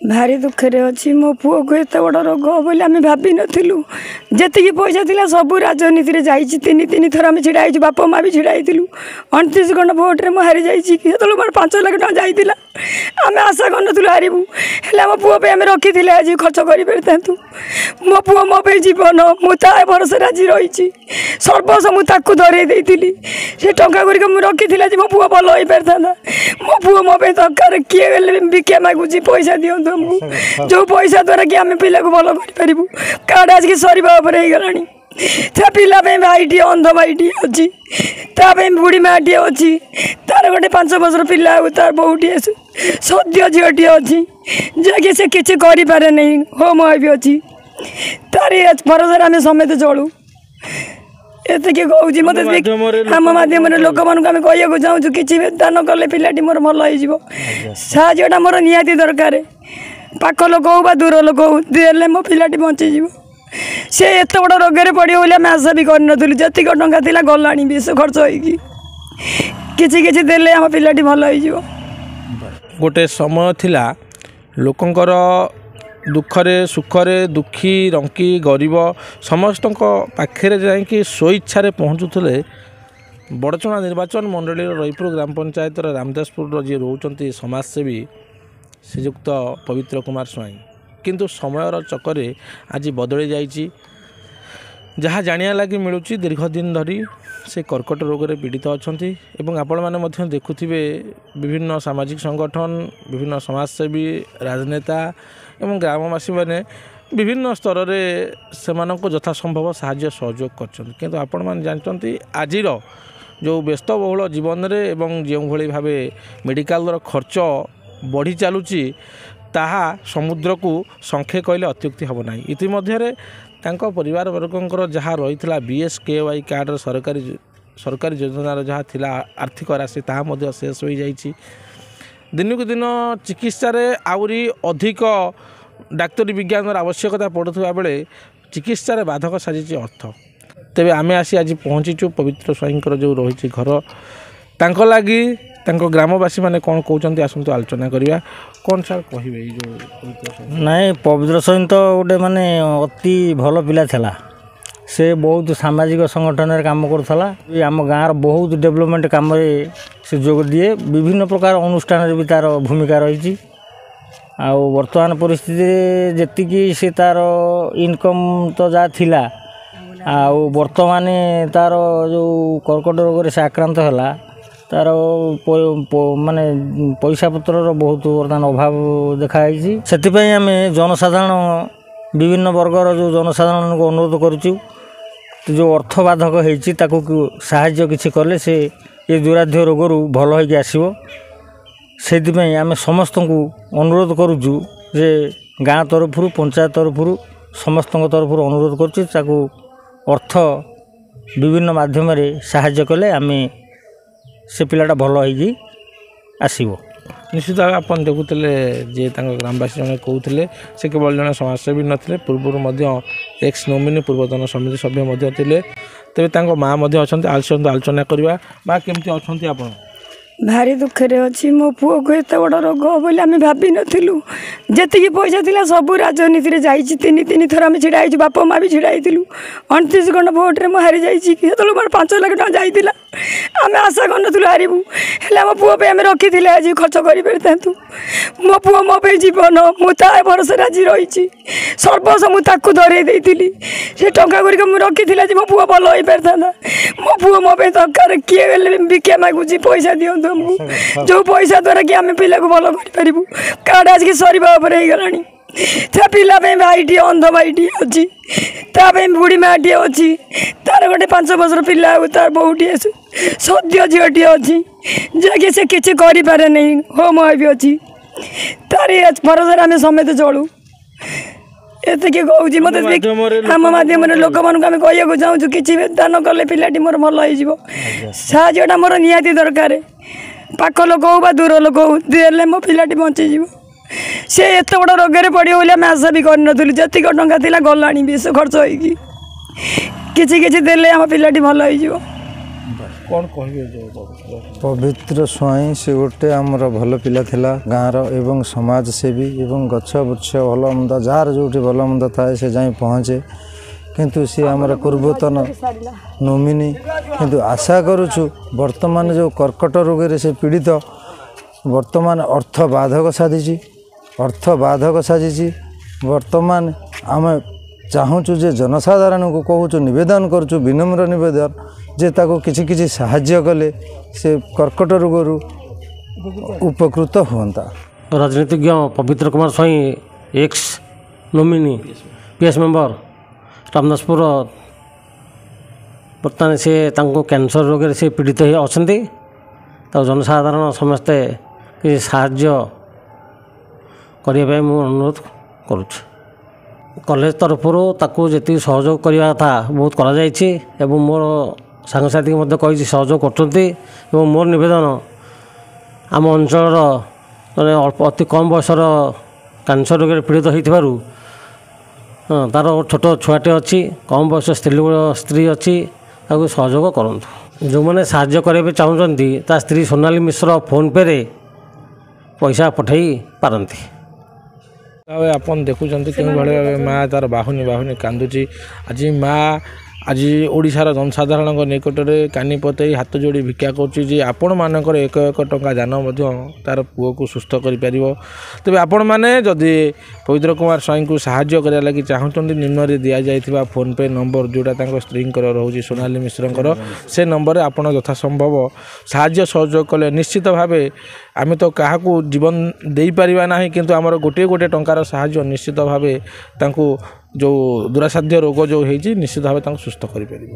भारी दुखे अच्छी मो पुओ को एत बड़ रोग बोली आम भाभी नु जी पैसा थी सब राजनीति जाइए तीन तीन थर आम ढड़ा बाप माँ भी ढड़ा 29 खंड भोट्रे मुझे हारी जाइए मोर 5 लाख टका जाइला आम आशा कर हारू हेल्ला मो पुओ आम रखी आज खर्च कर मो पुओ मो जीवन मुझे भरोसा आज रही सर्वस्व मुझे धरई से टंका रखी आज मो पुओ भल हो पार मो पुओ मो दरकार किए भिक्षा मागुची पैसा दिंतु आमको जो पैसा द्वारा कि आम पिला को भल कर कार्ड आज की सरीवा गलानी पिला भाईटी अंध भाईटी अच्छी बुढ़ी माटी अच्छी तार गोटे 5 वर्षर पिला तार बहुटी सद्य झीटी अच्छी जैकि से किसी करे नहीं होम वाइफ अच्छी तार भरोसा आम समेत चलू एत कौच मत आम मध्यम लोक मानक कह चाहूँ कि दान कले पिलाटी मोर भल हो साहयटा मोर निहाती दरकार पाख लोक हो दूर लोक हो देले मो पिलाटी बंची से एत बड़ रोगे पड़ो बोली आम आशा भी करूँ जी टंका थी गला विष खर्च होती देले आम पिलाटी भल हो गोटे समय थिला लोकंकर दुखरे सुखरे दुखी रंकी गरीब समस्त पाखे जाकि स्वेच्छा पहुँचुले बड़चणा निर्वाचन मंडली रईपुर ग्राम पंचायत रामदासपुर जी रोचंती समाजसेवी श्रीजुक्त पवित्र कुमार स्वाई किंतु समयर चक्कर आज बदली जाइए जहाँ जानिया लगी मिलूँ दीर्घ दिन धरी से कर्कट रोग से पीड़ित अच्छा आपण मैंने देखुवे विभिन्न सामाजिक संगठन विभिन्न समाजसेवी राजनेता एवं ग्रामवासी मैंने विभिन्न स्तर से यथासंभव साहाय्य सहयोग कर आपण मैंने जानते आज जो व्यस्तबहुल जीवन में एवं जो भाव मेडिकल खर्च बढ़ी चलुची ताहा समुद्र को संख्ये कहले अत्युक्ति हम ना इतिमध्य परिवार वर्गंकर जहाँ रही BSKY कार्ड सरकारी योजनार जहाँ थिला आर्थिक राशि ताहा शेष हो जाइए दिन को दिन चिकित्सा आउरी अधिक डाक्तरी विज्ञान आवश्यकता पड़ुवा बेले चिकित्सा बाधक साजिश अर्थ तेबे आमे आसी आज पहुँचीचु पवित्र स्वाईंकर जो रही घर तांको लागी तांको ग्रामवासी माने कौन कहते आसतु आलोचना करवा कौन सार कहे जो नाई पवित्र स्वाई तो गोटे माने अति भल पिला थिला से बहुत सामाजिक संगठन में काम करुला आम गाँव बहुत डेवलपमेंट काम से जोग दिए विभिन्न प्रकार अनुष्ठान भी तार भूमिका रही वर्तमान परिस्थिति जी से तार इनकम तो जहाँ थिला वर्तमान तार जो कर्कट रोग से आक्रांत है तार माने पैसा पतर बहुत बर्तमान अभाव देखाई से आम जनसाधारण विभिन्न वर्गर जो जनसाधारण को अनुरोध करुचु जो अर्थ बाधक होती साहाय्य किसी कले से ये दुराध्य रोगर भल हो आसो से आम समस्त को अनुरोध करुचु जे गाँ तरफ पंचायत तरफ समस्त तरफ अनुरोध करुचु अर्थ विभिन्न माध्यम साहाय्य कले आम से पिलाटा भल हो आसो निश्चित भाव आप देखुले जे ग्रामवासी जन कहते से केवल जन समाजसेवी नथिले पूर्व एक्स नोमिनी पूर्वतन समिति सभ्य थे तेज माँ अच्छा आलोचना करवा माँ केमती अच्छा आप भारी दुखे अच्छी मो पुओ को एत बड़ रोग बोली आम भाभी नु जी पैसा थी सब राजनीति जाइए तीन तीन थर आम ढड़ा बाप माँ भी ढड़ा 29 खंड भोट्रे मुझे हारी जाइए मोर 5 लाख टका जाइला आम आशा कर हारू हेल्ला मो पुओ आम रखी आज खर्च कर मो पुओ मो जीवन मुझे भरोसा आज रही सर्वस्व मुझे धरई से टंका रखी आज मो पुओ भल हो पार मो पुओ मो दरकार किए भिक्षा मागुची पैसा दिंतु आमको जो पैसा द्वारा कि आम पिला को भल कर कार्ड आज की सरीवा गलानी पिला भाईटी अंध भाईटी अच्छी बुढ़ी माटी अच्छी तार गोटे 5 वर्षर पिला तार बहुटी सद्य झीटी अच्छी जैकि से किसी करे नहीं होम वाइफ अच्छी तार भरोसा आम समेत चलू एत कौच मत आम मध्यम लोक मानक कह चाहूँ कि दान कले पिलाटी मोर भल हो साहयटा मोर निहाती दरकार पाख लोक हो दूर लोक हो देले मो पिलाटी बंची से एत बड़ रोगे पड़ो बोली आम आशा भी करूँ जी टंका थी गला विष खर्च होती देले आम पिलाटी भल हो କ'ଣ କହିବେ ଯେଉଁ ପବିତ୍ର ସ୍ୱାଇଁ ସେ ଗୋଟେ ଆମର ଭଲ ପିଲା ଥିଲା ଗାଁର ଏବଂ ସମାଜସେବୀ ଏବଂ ଗଛ ବୃକ୍ଷ ଭଲ ମନ୍ଦ ଯାହାର ଯେଉଁଠି ଭଲ ମନ୍ଦ ଥାଏ ସେ ଯାଇ ପହଞ୍ଚେ କିନ୍ତୁ ସେ ଆମର ପୂର୍ବତନ ନୋମିନି କିନ୍ତୁ ଆଶା କରୁଛୁ ବର୍ତ୍ତମାନ ଯେଉଁ କର୍କଟ ରୋଗରେ ସେ ପୀଡ଼ିତ ବର୍ତ୍ତମାନ ଅର୍ଥ ବାଧକ ସାଜିଛି ବର୍ତ୍ତମାନ ଆମେ ଚାହୁଁଛୁ ଯେ ଜନସାଧାରଣଙ୍କୁ କହୁଛୁ ନିବେଦନ କରୁଛୁ ବିନମ୍ର ନିବେଦନ ଯେ ତାକୁ କିଛି କିଛି ସାହାଯ୍ୟ କଲେ ସେ କର୍କଟ ରୋଗରୁ ଉପକୃତ ହୁଅନ୍ତା। Politician Pabitra Kumar Swain ex nominee PS member Ramdaspur ବର୍ତ୍ତମାନ ସେ ତାଙ୍କୁ କ୍ୟାନ୍ସର ରୋଗରେ ସେ ପୀଡ଼ିତ ହୋଇ ଅଛନ୍ତି। ତାକୁ ଜନସାଧାରଣ ସମସ୍ତେ କିଛି ସାହାଯ୍ୟ କରିବା ପାଇଁ ମୁଁ ଅନୁରୋଧ କରୁଛି। କଲେଜ ତରଫରୁ ତାକୁ ଯେତିକି ସହଯୋଗ କରିବା କଥା ବହୁତ କରାଯାଇଛି ଏବଂ ମୋର ସାଙ୍ଗସାଥିକି ମଧ୍ୟ କହିଛି ସହଯୋଗ କରୁଛନ୍ତି ଏବଂ ମୋର ନିବେଦନ ଆମ ଅଞ୍ଚଳର ମାନେ ଅତି କମ୍ ବୟସର କ୍ୟାନ୍ସର ରୋଗରେ ପୀଡ଼ିତ ହୋଇଥିବାରୁ ତା'ର ଛୋଟ ଛୁଆଟେ ଅଛି କମ୍ ବୟସ ସ୍ତ୍ରୀ ଅଛି ତାକୁ ସହଯୋଗ କରନ୍ତୁ। ଯେଉଁମାନେ ସାହାଯ୍ୟ କରିବା ପାଇଁ ଚାହୁଁଛନ୍ତି ତା ସ୍ତ୍ରୀ ସୋନାଲି ମିଶ୍ର ଫୋନ୍ପେରେ ପଇସା ପଠାଇ ପାରନ୍ତି। ଭାବେ ଆପଣ ଦେଖୁଛନ୍ତି କେଉଁଭଳି ଭାବେ ମାଆ ତା'ର ବାହୁନି କାନ୍ଦୁଛି। ଆଜି ଓଡ଼ିଶାର ଜନସାଧାରଣଙ୍କ ନିକଟରେ କାନି ପତେଇ ହାତ ଯୋଡ଼ି ଭିକ୍ଷା କରୁଛି ଯେ ଆପଣମାନଙ୍କର 1 ଟଙ୍କା ଦାନ ମଧ୍ୟ ତା'ର ପୁଅକୁ ସୁସ୍ଥ କରିପାରିବ। ତେବେ ଆପଣମାନେ ଯଦି ପବିତ୍ର କୁମାର ସ୍ୱାଇଁଙ୍କୁ ସାହାଯ୍ୟ କରିବା ଲାଗି ଚାହୁଁଛନ୍ତି ନିମ୍ନରେ ଦିଆଯାଇଥିବା ଫୋନ୍ପେ ନମ୍ବର ଯେଉଁଟା ତାଙ୍କ ସ୍ତ୍ରୀଙ୍କର ରହୁଛି ସୋନାଲି ମିଶ୍ରଙ୍କର ସେ ନମ୍ବରରେ ଆପଣ ଯଥାସମ୍ଭବ ସାହାଯ୍ୟ ସହଯୋଗ କଲେ ନିଶ୍ଚିତ ଭାବେ ଆମେ ତ କାହାକୁ ଜୀବନ ଦେଇପାରିବା ନାହିଁ କିନ୍ତୁ ଆମର ଗୋଟିଏ ଟଙ୍କାର ସାହାଯ୍ୟ ନିଶ୍ଚିତ ଭାବେ ତାଙ୍କୁ ଯେଉଁ ଦୁରାସାଧ୍ୟ ରୋଗ ଯେଉଁ ହେଇଛି ନିଶ୍ଚିତ ଭାବେ ତାଙ୍କୁ ସୁସ୍ଥ କରିପାରିବ।